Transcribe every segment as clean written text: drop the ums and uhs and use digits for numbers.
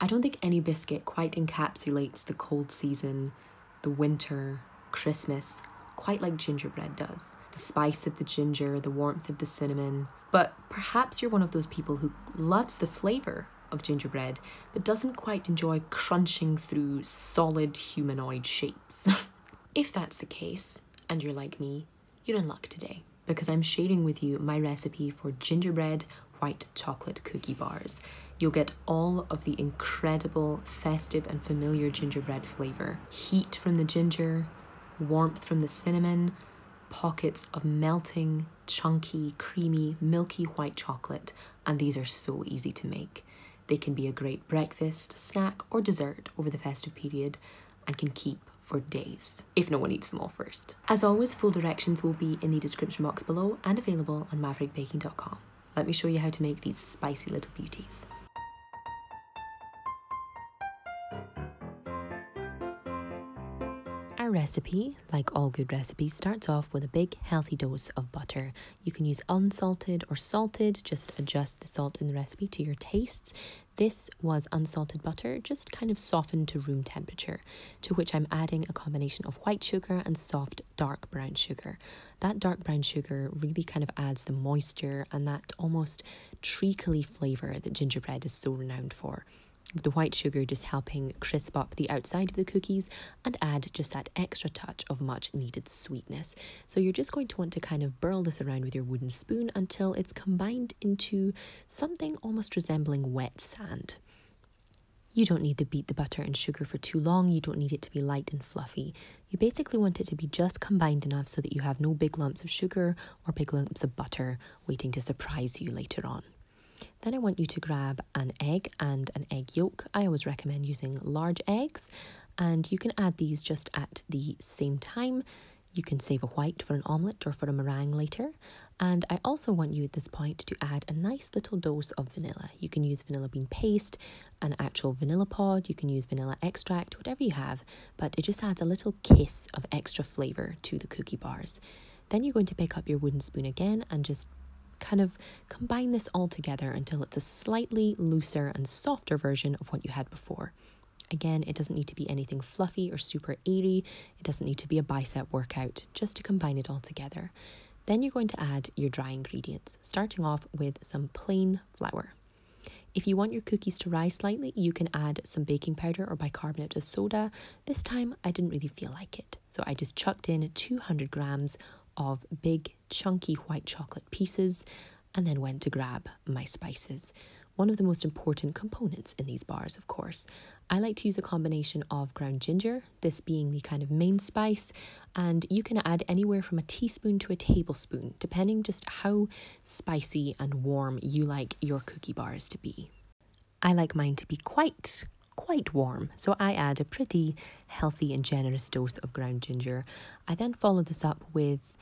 I don't think any biscuit quite encapsulates the cold season, the winter, Christmas, quite like gingerbread does. The spice of the ginger, the warmth of the cinnamon. But perhaps you're one of those people who loves the flavour of gingerbread, but doesn't quite enjoy crunching through solid humanoid shapes. If that's the case, and you're like me, you're in luck today, because I'm sharing with you my recipe for gingerbread white chocolate cookie bars. You'll get all of the incredible, festive and familiar gingerbread flavour. Heat from the ginger, warmth from the cinnamon, pockets of melting, chunky, creamy, milky white chocolate, and these are so easy to make. They can be a great breakfast, snack or dessert over the festive period and can keep for days, if no one eats them all first. As always, full directions will be in the description box below and available on maverickbaking.com. Let me show you how to make these spicy little beauties. Our recipe, like all good recipes, starts off with a big healthy dose of butter. You can use unsalted or salted, just adjust the salt in the recipe to your tastes. This was unsalted butter, just kind of softened to room temperature, to which I'm adding a combination of white sugar and soft dark brown sugar. That dark brown sugar really kind of adds the moisture and that almost treacly flavour that gingerbread is so renowned for. The white sugar just helping crisp up the outside of the cookies and add just that extra touch of much needed sweetness. So you're just going to want to kind of burl this around with your wooden spoon until it's combined into something almost resembling wet sand. You don't need to beat the butter and sugar for too long. You don't need it to be light and fluffy. You basically want it to be just combined enough so that you have no big lumps of sugar or big lumps of butter waiting to surprise you later on. Then I want you to grab an egg and an egg yolk. I always recommend using large eggs, and you can add these just at the same time. You can save a white for an omelette or for a meringue later. And I also want you at this point to add a nice little dose of vanilla. You can use vanilla bean paste, an actual vanilla pod, you can use vanilla extract, whatever you have, but it just adds a little kiss of extra flavour to the cookie bars. Then you're going to pick up your wooden spoon again and just kind of combine this all together until it's a slightly looser and softer version of what you had before. Again, it doesn't need to be anything fluffy or super airy. It doesn't need to be a bicep workout, just to combine it all together. Then you're going to add your dry ingredients, starting off with some plain flour. If you want your cookies to rise slightly, you can add some baking powder or bicarbonate of soda. This time, I didn't really feel like it, so I just chucked in 200 grams of big chunky white chocolate pieces and then went to grab my spices. One of the most important components in these bars, of course. I like to use a combination of ground ginger, this being the kind of main spice, and you can add anywhere from a teaspoon to a tablespoon, depending just how spicy and warm you like your cookie bars to be. I like mine to be quite warm, so I add a pretty healthy and generous dose of ground ginger. I then follow this up with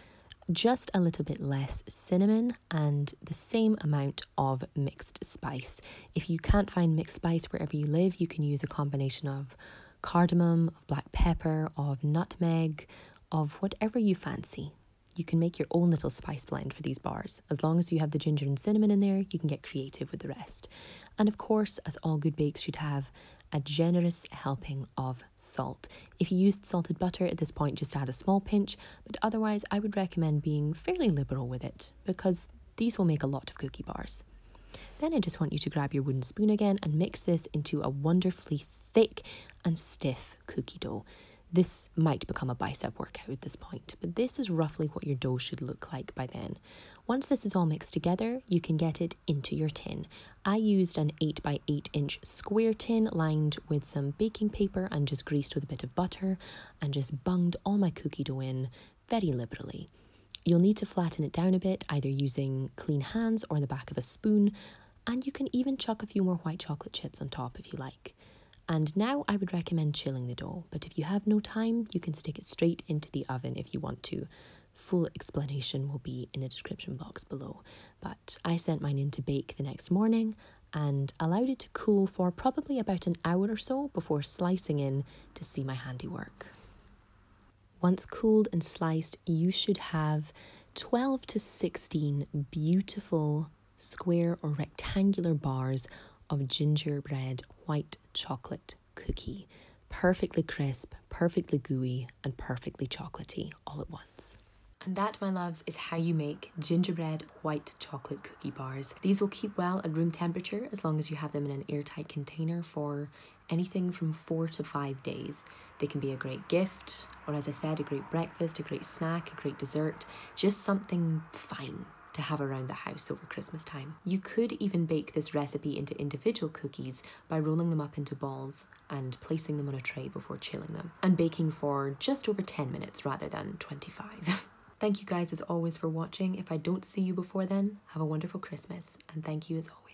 just a little bit less cinnamon and the same amount of mixed spice. If you can't find mixed spice wherever you live, you can use a combination of cardamom, of black pepper, of nutmeg, of whatever you fancy. You can make your own little spice blend for these bars. As long as you have the ginger and cinnamon in there, you can get creative with the rest. And of course, as all good bakes should have, a generous helping of salt. If you used salted butter at this point, just add a small pinch, but otherwise I would recommend being fairly liberal with it because these will make a lot of cookie bars. Then I just want you to grab your wooden spoon again and mix this into a wonderfully thick and stiff cookie dough. This might become a bicep workout at this point, but this is roughly what your dough should look like by then. Once this is all mixed together, you can get it into your tin. I used an 8 by 8 inch square tin lined with some baking paper and just greased with a bit of butter and just bunged all my cookie dough in very liberally. You'll need to flatten it down a bit, either using clean hands or the back of a spoon, and you can even chuck a few more white chocolate chips on top if you like. And now I would recommend chilling the dough, but if you have no time, you can stick it straight into the oven if you want to. Full explanation will be in the description box below. But I sent mine in to bake the next morning and allowed it to cool for probably about an hour or so before slicing in to see my handiwork. Once cooled and sliced, you should have 12 to 16 beautiful square or rectangular bars of gingerbread white chocolate cookie. Perfectly crisp, perfectly gooey, and perfectly chocolatey all at once. And that, my loves, is how you make gingerbread white chocolate cookie bars. These will keep well at room temperature as long as you have them in an airtight container for anything from 4 to 5 days. They can be a great gift, or as I said, a great breakfast, a great snack, a great dessert, just something fine to have around the house over Christmas time. You could even bake this recipe into individual cookies by rolling them up into balls and placing them on a tray before chilling them, and baking for just over 10 minutes rather than 25. Thank you guys as always for watching. If I don't see you before then, have a wonderful Christmas, and thank you as always.